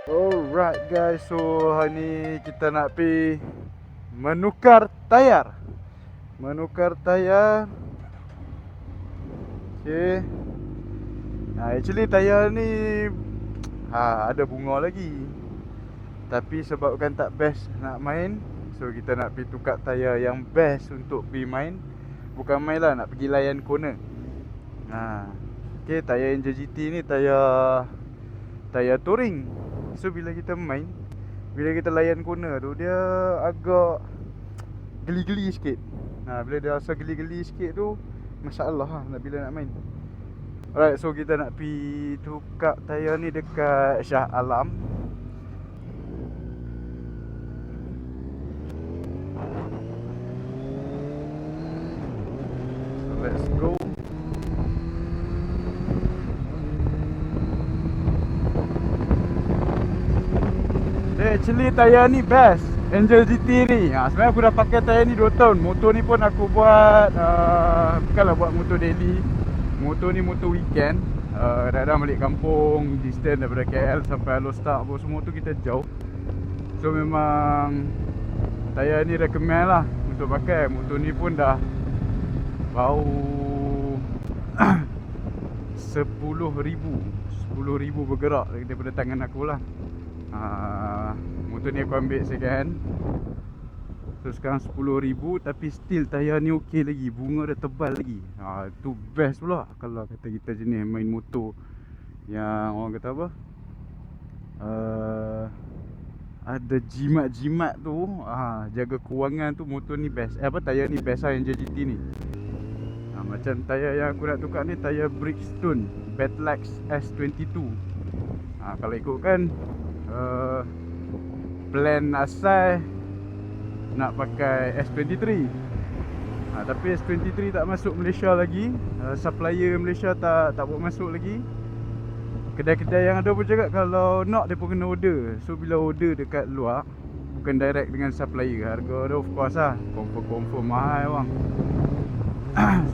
Alright guys, so hari ni kita nak pi menukar tayar. Okay. Actually tayar ni ada bunga lagi. Tapi sebabkan tak best nak main, so kita nak pi tukar tayar yang best untuk pi main. Bukan main lah, nak pergi layan corner. Okay, tayar Angel GT ni tayar touring. So bila kita main, bila kita layan corner tu, dia agak geli-geli sikit. Bila dia rasa geli-geli sikit tu, masalah lah bila nak main. Alright, so kita nak pi tukar tayar ni dekat Shah Alam. So let's go. Actually tayar ni best, Angel GT ni. Sebenarnya aku dah pakai tayar ni 2 tahun. Motor ni pun aku buat bukanlah buat motor daily. Motor ni motor weekend. Kadang-kadang balik kampung, distance daripada KL sampai Alostar apa semua tu kita jauh. So memang tayar ni recommend lah untuk pakai. Motor ni pun dah bau 10,000 bergerak daripada tangan aku lah. Motor ni aku ambil second hand. So sekarang 10,000, tapi still tayar ni okey lagi. Bunga dah tebal lagi. Tu best pula kalau kata kita jenis main motor yang orang kata apa, ada jimat-jimat tu, jaga kewangan tu, motor ni best. Tayar ni best lah Angel GT ni. Macam tayar yang aku nak tukar ni tayar Bridgestone Battlex S22. Kalau ikutkan plan asal nak pakai S23. Tapi S23 tak masuk Malaysia lagi. Supplier Malaysia tak buat masuk lagi. Kedai-kedai yang ada pun cakap kalau nak dia pun kena order. So bila order dekat luar, bukan direct dengan supplier, harga dia of course lah confirm mahal bang.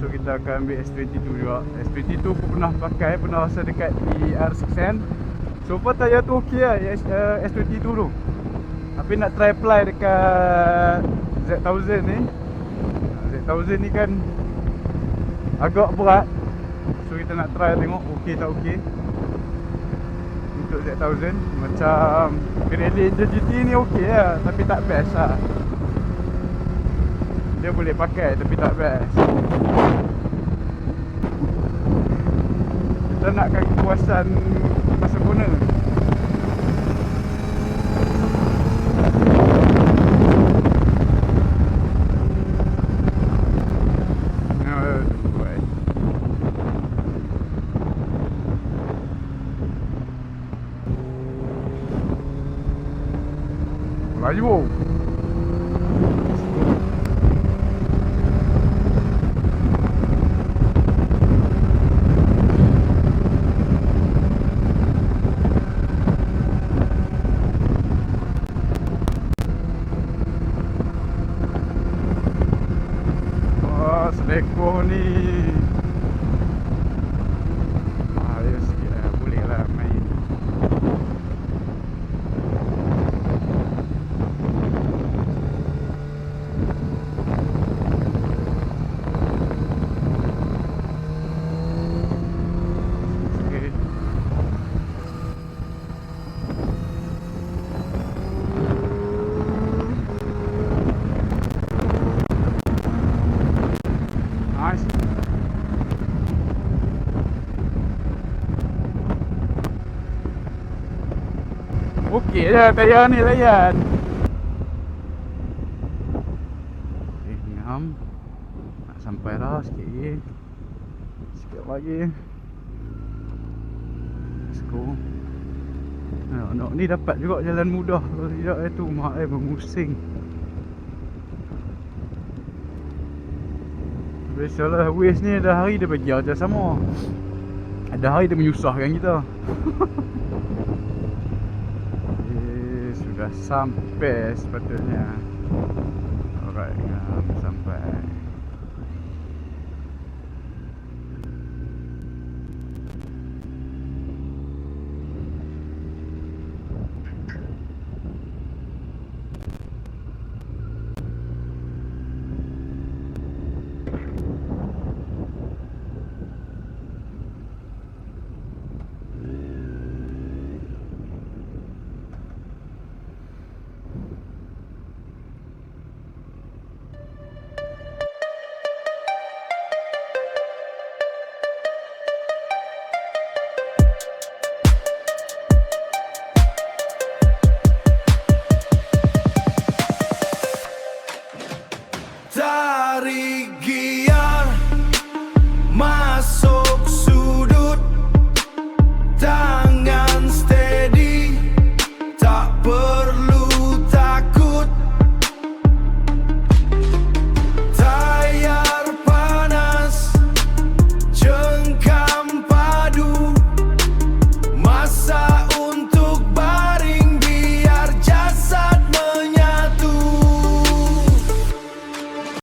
So kita akan ambil S22 juga. S22 aku pernah pakai, pernah rasa dekat ER6N. So far tayar tu okey lah S22 tu. Tapi nak try apply dekat Z1000 ni. Z1000 ni kan agak berat. So kita nak try tengok okey tak okey untuk Z1000. Macam Pirelli Angel GT ni okey lah, tapi tak best lah. Dia boleh pakai tapi tak best. Kita nakkan kepuasan masa guna. Melayu. Selekoh ni ya sikit lah, boleh lah main. Okay. Nice. Okey je tayar ni layan. Ngam. Nak sampai dah sikit lagi. Sikit lagi. Let's go. Ni dapat juga jalan mudah. Kalau tidak itu mak memusing. Biasalah Waze ni ada hari dia bagi aja sama. Ada hari dia menyusahkan kita. Sudah sampai sepatutnya. Alright, sampai.